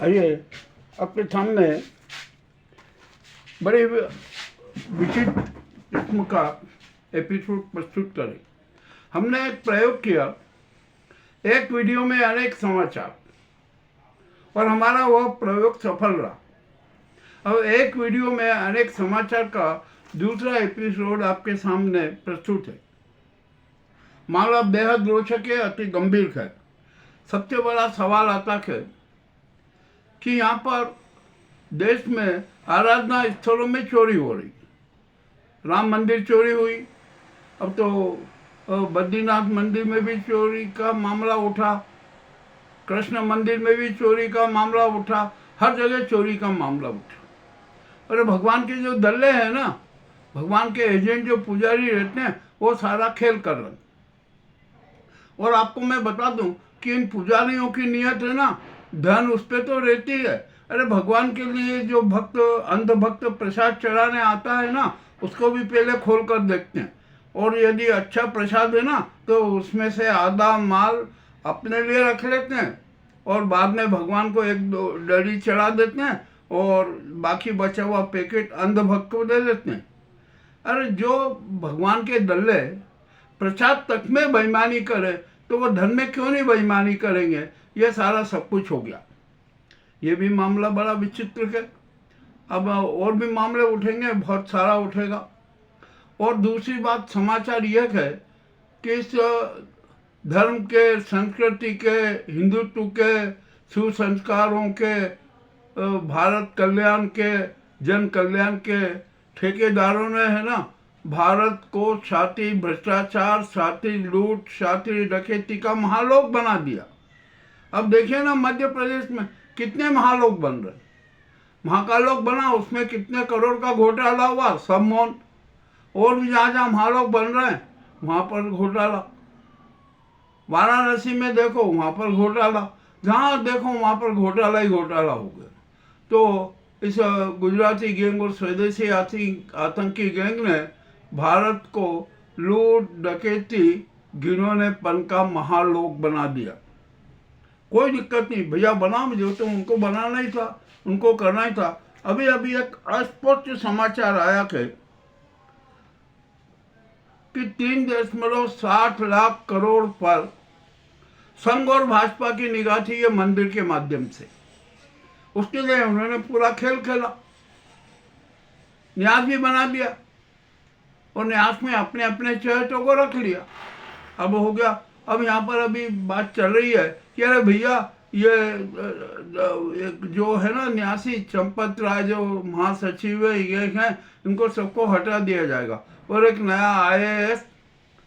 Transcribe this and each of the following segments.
आइए आपके सामने बड़े विचित्र किस्म का एपिसोड प्रस्तुत करें। हमने एक प्रयोग किया, एक वीडियो में अनेक समाचार, और हमारा वह प्रयोग सफल रहा। अब एक वीडियो में अनेक समाचार का दूसरा एपिसोड आपके सामने प्रस्तुत है। मामला बेहद रोचक है, अति गंभीर है। सबसे बड़ा सवाल आता है कि यहाँ पर देश में आराधना स्थलों में चोरी हो रही। राम मंदिर चोरी हुई, अब तो बद्रीनाथ मंदिर में भी चोरी का मामला उठा, कृष्ण मंदिर में भी चोरी का मामला उठा, हर जगह चोरी का मामला उठा। अरे भगवान के जो दल्ले हैं ना, भगवान के एजेंट जो पुजारी रहते हैं, वो सारा खेल कर रहे हैं। और आपको मैं बता दूं कि इन पुजारियों की नियत है ना, धन उस पर तो रहती है। अरे भगवान के लिए जो भक्त अंधभक्त प्रसाद चढ़ाने आता है ना, उसको भी पहले खोल कर देखते हैं, और यदि अच्छा प्रसाद है ना तो उसमें से आधा माल अपने लिए रख लेते हैं और बाद में भगवान को एक दो डली चढ़ा देते हैं और बाकी बचा हुआ पैकेट अंधभक्त को दे देते हैं। अरे जो भगवान के दल्ले प्रसाद तक में बेईमानी करे तो वो धन में क्यों नहीं बेईमानी करेंगे। ये सारा सब कुछ हो गया। ये भी मामला बड़ा विचित्र है। अब और भी मामले उठेंगे, बहुत सारा उठेगा। और दूसरी बात समाचार यह है कि इस धर्म के, संस्कृति के, हिंदुत्व के, सुसंस्कारों के, भारत कल्याण के, जन कल्याण के ठेकेदारों ने है ना, भारत को शातिर भ्रष्टाचार, शातिर लूट, शातिर डकैती का महालोक बना दिया। अब देखिए ना, मध्य प्रदेश में कितने महालोक बन रहे। महाकालोक बना, उसमें कितने करोड़ का घोटाला हुआ, सब मौन। और भी जहाँ जहाँ महालोक बन रहे हैं वहाँ पर घोटाला। वाराणसी में देखो, वहाँ पर घोटाला, जहाँ देखो वहाँ पर घोटाला ही घोटाला हो गया। तो इस गुजराती गैंग और स्वदेशी आतंकी गैंग ने भारत को लूट, डकैती, घिनौनेपन का महालोक बना दिया। कोई दिक्कत नहीं भैया, बना मुझे तो, उनको बनाना ही था, उनको करना ही था। अभी अभी एक अस्पष्ट समाचार आया कि 3.60 लाख करोड़ पर संघ और भाजपा की निगाह थी ये मंदिर के माध्यम से। उसके लिए उन्होंने पूरा खेल खेला, न्यास भी बना दिया और न्यास में अपने अपने चहेतों को रख लिया। अब हो गया। अब यहाँ पर अभी बात चल रही है कि अरे भैया ये जो है ना न्यासी चंपत राय जो महासचिव है ये हैं, इनको सबको हटा दिया जाएगा और एक नया IAS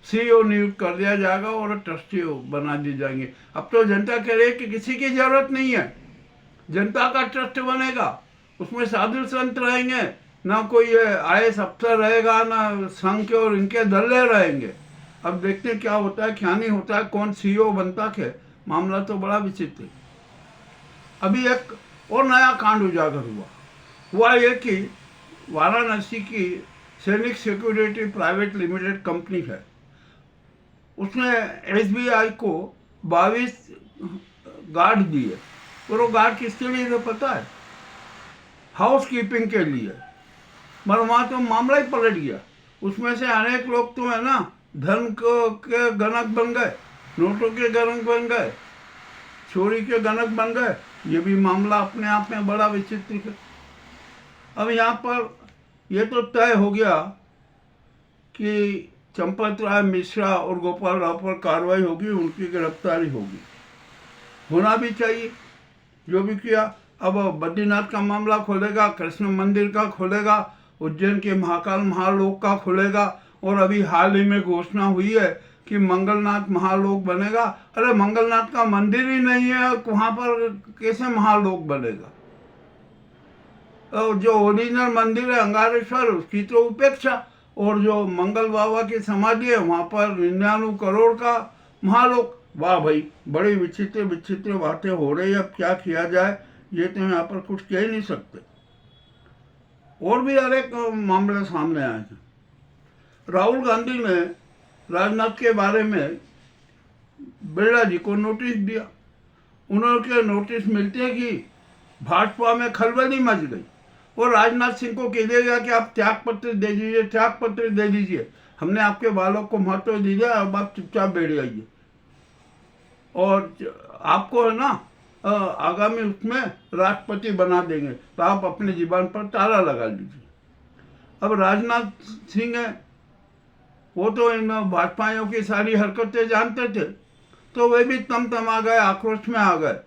CEO नियुक्त कर दिया जाएगा और ट्रस्टी बना दिए जाएंगे। अब तो जनता कह रही है कि किसी की जरूरत नहीं है, जनता का ट्रस्ट बनेगा, उसमें साधु संत रहेंगे, ना कोई IAS अफसर रहेगा, ना संघ के और इनके दल्ले रहेंगे। अब देखते हैं क्या होता है, क्या नहीं होता है, कौन CEO बनता है। मामला तो बड़ा विचित्र है। अभी एक और नया कांड उजागर हुआ ये कि वाराणसी की सैनिक सिक्योरिटी प्राइवेट लिमिटेड कंपनी है, उसने SBI को 22 गार्ड दिए। और वो गार्ड किसके लिए थे पता है? हाउस कीपिंग के लिए। मगर वहाँ तो मामला ही पलट गया। उसमें से अनेक लोग तो है ना धन के गणक बन गए, नोटों के गणक बन गए, चोरी के गणक बन गए। ये भी मामला अपने आप में बड़ा विचित्र है। अब यहाँ पर ये तो तय हो गया कि चंपत राय मिश्रा और गोपाल राव पर कार्रवाई होगी, उनकी गिरफ्तारी होगी, होना भी चाहिए जो भी किया। अब बद्रीनाथ का मामला खोलेगा, कृष्ण मंदिर का खोलेगा, उज्जैन के महाकाल महालोक का खोलेगा, और अभी हाल ही में घोषणा हुई है कि मंगलनाथ महालोक बनेगा। अरे मंगलनाथ का मंदिर ही नहीं है, वहाँ पर कैसे महालोक बनेगा? जो ओरिजिनल मंदिर है अंगारेश्वर, उसकी तो उपेक्षा, और जो मंगल बाबा की समाधि है वहाँ पर 99 करोड़ का महालोक। वाह भाई, बड़ी विचित्र विचित्र बातें हो रही है। अब क्या किया जाए, ये तो यहाँ पर कुछ कह ही नहीं सकते। और भी अनेक मामले सामने आए हैं। राहुल गांधी ने राजनाथ के बारे में बिरला जी को नोटिस दिया। उन्होंने नोटिस मिलते ही भाजपा में खलबली मच गई और राजनाथ सिंह को कह दिया गया कि आप त्याग पत्र दे दीजिए, त्याग पत्र दे दीजिए, हमने आपके बालों को महत्व दिया, अब आप चुपचाप बैठ जाइए और आपको है ना आगामी उसमें राष्ट्रपति बना देंगे, तो आप अपने जीवन पर ताला लगा लीजिए। अब राजनाथ सिंह है, वो तो इन भाजपाइयों की सारी हरकतें जानते थे, तो वे भी तमतमा गए, आक्रोश में आ गए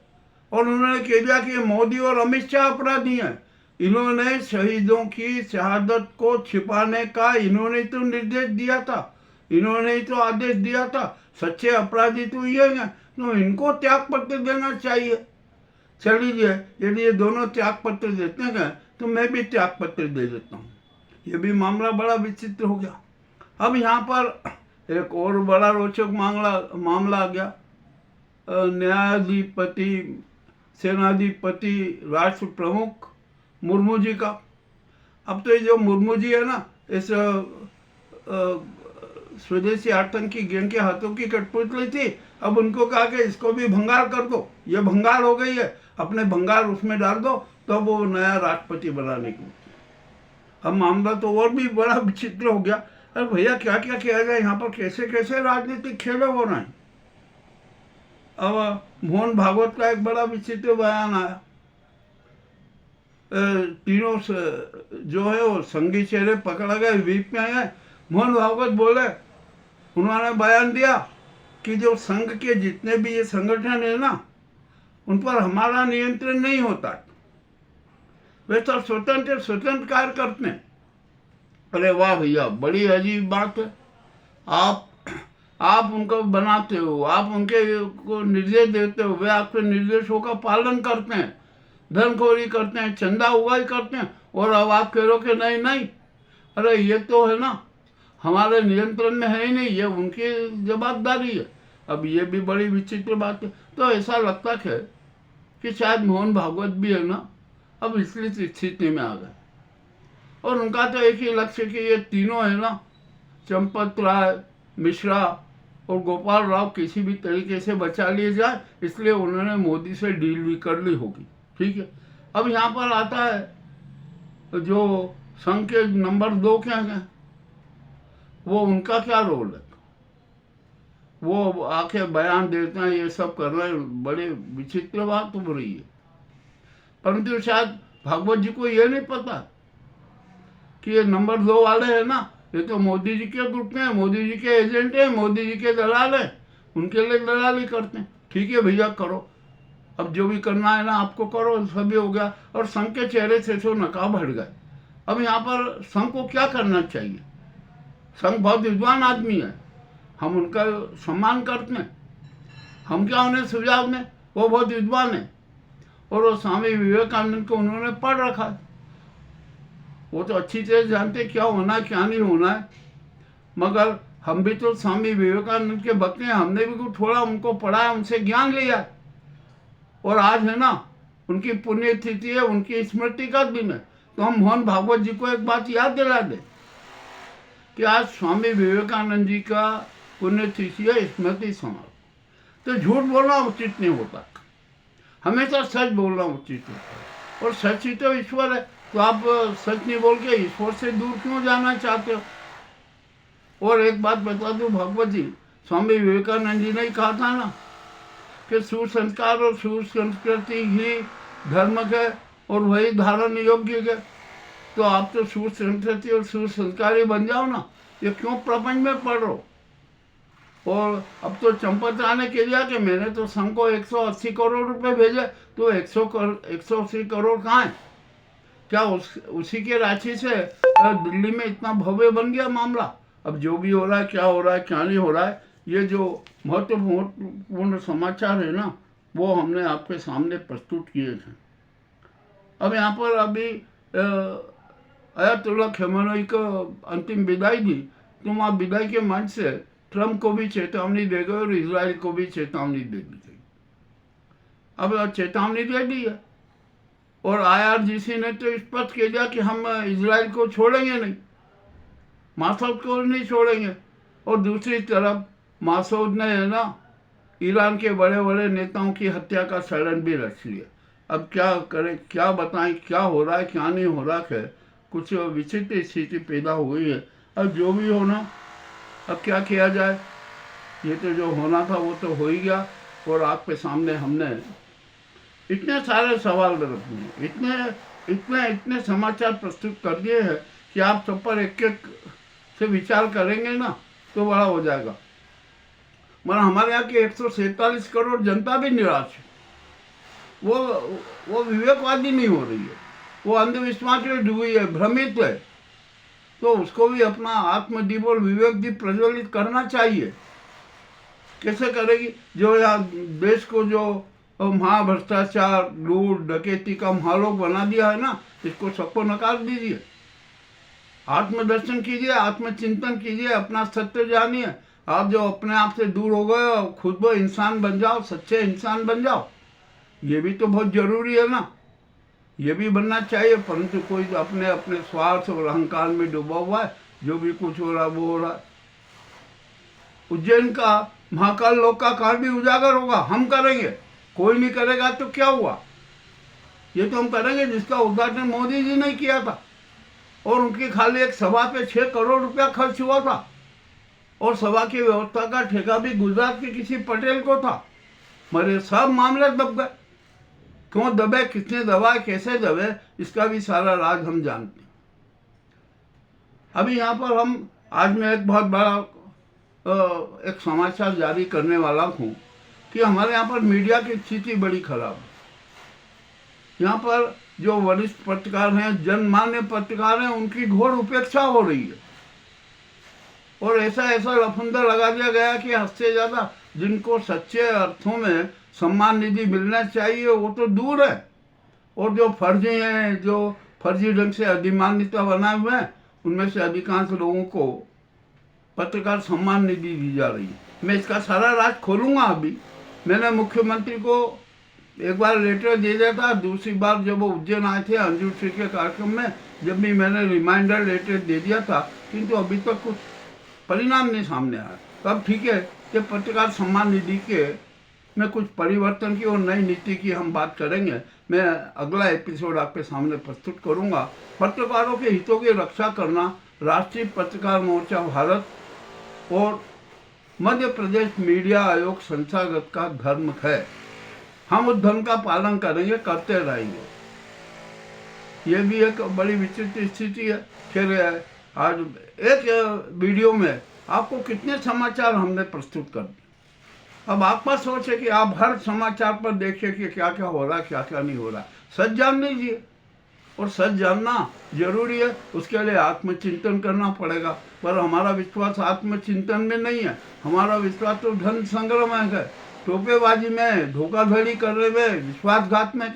और उन्होंने कह दिया कि मोदी और अमित शाह अपराधी हैं, इन्होंने शहीदों की शहादत को छिपाने का इन्होंने तो निर्देश दिया था, इन्होंने ही तो आदेश दिया था, सच्चे अपराधी तो ये हैं, तो इनको त्याग पत्र देना चाहिए। चल लीजिए, यदि ये दोनों त्याग पत्र देते हैं तो मैं भी त्याग पत्र दे देता हूँ। ये भी मामला बड़ा विचित्र हो गया। अब यहाँ पर एक और बड़ा रोचक मामला आ गया। न्यायाधिपति, सेनाधिपति, राष्ट्र प्रमुख मुर्मू जी का। अब तो ये जो मुर्मू जी है ना, इस स्वदेशी आतंकी गैंग के हाथों की कठपुतली थी, अब उनको कहा कि इसको भी भंगार कर दो, ये भंगार हो गई है, अपने भंगार उसमें डाल दो, तब तो वो नया राष्ट्रपति बनाने की। अब मामला तो और भी बड़ा विचित्र हो गया। अरे भैया, क्या क्या किया जाए यहाँ पर, कैसे कैसे राजनीतिक खेल हो रहे हैं। अब मोहन भागवत का एक बड़ा विचित्र बयान आया। तीनों जो है वो संगी चेहरे पकड़ गए, वीप में आए। मोहन भागवत बोले, उन्होंने बयान दिया कि जो संघ के जितने भी ये संगठन है ना, उन पर हमारा नियंत्रण नहीं होता, वे तो स्वतंत्र कार्य करते हैं। अरे वाह भैया, बड़ी अजीब बात है। आप उनको बनाते हो, आप उनके को निर्देश देते हो, वे आपके निर्देशों का पालन करते हैं, धनखोरी करते हैं, चंदा उगाई करते हैं, और अब आप कह रहे हो कि नहीं नहीं, अरे ये तो है ना हमारे नियंत्रण में है ही नहीं, ये उनकी जवाबदारी है। अब ये भी बड़ी विचित्र बात है। तो ऐसा लगता है कि शायद मोहन भागवत भी है ना अब इसलिए स्थिति में आ गए, और उनका तो एक ही लक्ष्य कि ये तीनों है ना, चंपत राय, मिश्रा और गोपाल राव किसी भी तरीके से बचा लिए जाए, इसलिए उन्होंने मोदी से डील भी कर ली होगी। ठीक है। अब यहाँ पर आता है जो संघ के नंबर 2 क्या है, वो उनका क्या रोल है। वो आके बयान देते हैं, ये सब कर रहे हैं, बड़े विचित्र बात हो रही है। परंतु शायद भागवत जी को ये नहीं पता कि ये नंबर 2 वाले हैं ना, ये तो मोदी जी के ग्रुप में, मोदी जी के एजेंट हैं, मोदी जी के दलाल हैं, उनके लिए दलाली करते हैं। ठीक है भैया, करो, अब जो भी करना है ना आपको करो, सभी हो गया। और संघ के चेहरे से तो नकाब हट गए। अब यहाँ पर संघ को क्या करना चाहिए। संघ बहुत विद्वान आदमी है, हम उनका सम्मान करते हैं, हम क्या उन्हें सुझाव दें, वो बहुत विद्वान है, और वो स्वामी विवेकानंद को उन्होंने पढ़ रखा है, वो तो अच्छी तरह जानते क्या होना है क्या नहीं होना है। मगर हम भी तो स्वामी विवेकानंद के भक्त हैं, हमने भी थोड़ा उनको पढ़ा है, उनसे ज्ञान लिया, और आज है ना उनकी पुण्यतिथि है, उनकी स्मृति का दिन है। तो हम मोहन भागवत जी को एक बात याद दिला दें कि आज स्वामी विवेकानंद जी का पुण्यतिथि है, स्मृति समारोह। तो झूठ बोलना उचित नहीं होता, हमेशा सच बोलना उचित होता है, और सच ही तो ईश्वर है। तो आप सच नहीं बोल के ईश्वर से दूर क्यों जाना चाहते हो। और एक बात बता दूं भागवत जी, स्वामी विवेकानंद जी ने ही कहा था ना कि सुसंस्कार और सुसंस्कृति ही धर्म के और वही धारण योग्य के। तो आप तो सुसंस्कृति और सुसंस्कारी बन जाओ ना, ये क्यों प्रपंच में पढ़ रहे हो। और अब तो चंपत आने के लिए कि मैंने तो संघ को 180 करोड़ रुपए भेजे, तो 180 करोड़ कहाँ है। क्या उसी के राशि से दिल्ली में इतना भव्य बन गया मामला। अब जो भी हो रहा है, क्या हो रहा है क्या नहीं हो रहा है, ये जो महत्वपूर्ण समाचार है ना, वो हमने आपके सामने प्रस्तुत किए थे। अब यहाँ पर अभी अयातुल्ला खमेनी को अंतिम विदाई दी, तो वहाँ विदाई के मंच से ट्रम्प को भी चेतावनी दे गए और इजराइल को भी चेतावनी दे दी गई। अब चेतावनी दे दी है, और IRGC ने तो स्पष्ट कह दिया कि हम इजराइल को छोड़ेंगे नहीं, मासूद को नहीं छोड़ेंगे। और दूसरी तरफ मासूद ने है ना ईरान के बड़े बड़े नेताओं की हत्या का षड्यंत्र भी रच लिया। अब क्या करें, क्या बताएं, क्या हो रहा है क्या नहीं हो रहा है। कुछ विचित्र स्थिति पैदा हुई है। अब जो भी होना, अब क्या किया जाए। ये तो जो होना था वो तो हो ही गया। और आपके सामने हमने इतने सारे सवाल रखने, इतने इतने इतने समाचार प्रस्तुत कर दिए हैं कि आप सब पर एक एक से विचार करेंगे ना तो बड़ा हो जाएगा। मगर हमारे यहाँ की 147 करोड़ जनता भी निराश है। वो विवेकवादी नहीं हो रही है, वो अंधविश्वास में डूबी है, भ्रमित है। तो उसको भी अपना आत्मदीप और विवेक दीप प्रज्वलित करना चाहिए। कैसे करेगी? जो यहाँ देश को जो महाभ्रष्टाचार, लूट डकैती का महालोक बना दिया है ना, इसको सबको नकार दीजिए। आत्मदर्शन कीजिए, आत्मचिंतन कीजिए, अपना सत्य जानिए। आप जो अपने आप से दूर हो गए हो, खुद वो इंसान बन जाओ, सच्चे इंसान बन जाओ। ये भी तो बहुत जरूरी है ना, ये भी बनना चाहिए। परंतु कोई अपने अपने स्वार्थ और अहंकार में डूबा हुआ है। जो भी कुछ हो रहा है वो हो रहा है। उज्जैन का महाकाल लोक का कार्य भी उजागर होगा, हम करेंगे। कोई नहीं करेगा तो क्या हुआ, ये तो हम करेंगे जिसका उद्घाटन मोदी जी ने किया था। और उनकी खाली एक सभा पे 6 करोड़ रुपया खर्च हुआ था। और सभा की व्यवस्था का ठेका भी गुजरात के किसी पटेल को था। मगर सब मामले दब गए। क्यों दबे, किसने दबाए, कैसे दबे, इसका भी सारा राज हम जानते हैं। अभी यहाँ पर हम आज मैं एक बहुत बड़ा एक समाचार जारी करने वाला हूँ कि हमारे यहाँ पर मीडिया की स्थिति बड़ी खराब है। यहाँ पर जो वरिष्ठ पत्रकार हैं, जनमान्य पत्रकार हैं, उनकी घोर उपेक्षा हो रही है। और ऐसा ऐसा लफंदा लगा दिया गया कि हद से ज़्यादा जिनको सच्चे अर्थों में सम्मान निधि मिलना चाहिए वो तो दूर है। और जो फर्जी हैं, जो फर्जी ढंग से अधिमान्यता बनाए हुए हैं, उनमें से अधिकांश लोगों को पत्रकार सम्मान निधि दी जा रही है। मैं इसका सारा राज खोलूंगा। अभी मैंने मुख्यमंत्री को एक बार लेटर दे दिया था। दूसरी बार जब वो उज्जैन आए थे अंजुम श्री के कार्यक्रम में, जब भी मैंने रिमाइंडर लेटर दे दिया था, किंतु अभी तक कुछ परिणाम नहीं सामने आया। तो अब ठीक है कि पत्रकार सम्मान निधि के में कुछ परिवर्तन की और नई नीति की हम बात करेंगे। मैं अगला एपिसोड आपके सामने प्रस्तुत करूंगा। पत्रकारों के हितों की रक्षा करना राष्ट्रीय पत्रकार मोर्चा भारत और मध्य प्रदेश मीडिया आयोग संस्थागत का धर्म है। हम उस धर्म का पालन करेंगे, करते रहेंगे। ये भी एक बड़ी विचित्र स्थिति है। फिर आज एक वीडियो में आपको कितने समाचार हमने प्रस्तुत कर दिए। अब आप मत सोचे कि आप हर समाचार पर देखिए कि क्या क्या हो रहा है, क्या क्या नहीं हो रहा। सच जान लीजिए, और सच जानना जरूरी है। उसके लिए आत्मचिंतन करना पड़ेगा। पर हमारा विश्वास आत्मचिंतन में नहीं है, हमारा विश्वास तो धन संग्रह में है, टोपेबाजी में, धोखाधड़ी करने में, विश्वासघात में।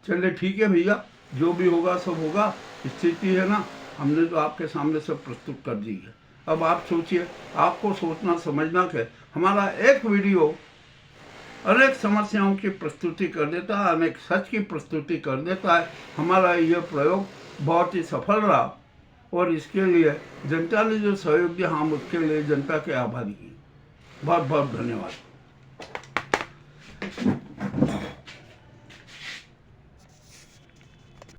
चलिए ठीक है भैया, जो भी होगा सब होगा। स्थिति है ना, हमने तो आपके सामने सब प्रस्तुत कर दी है। अब आप सोचिए, आपको सोचना समझना है। हमारा एक वीडियो अनेक समस्याओं की प्रस्तुति कर देता है, अनेक सच की प्रस्तुति कर देता है। हमारा यह प्रयोग बहुत ही सफल रहा और इसके लिए जनता ने जो सहयोग दिया, हम उसके लिए जनता के आभारी हैं। बहुत बहुत धन्यवाद।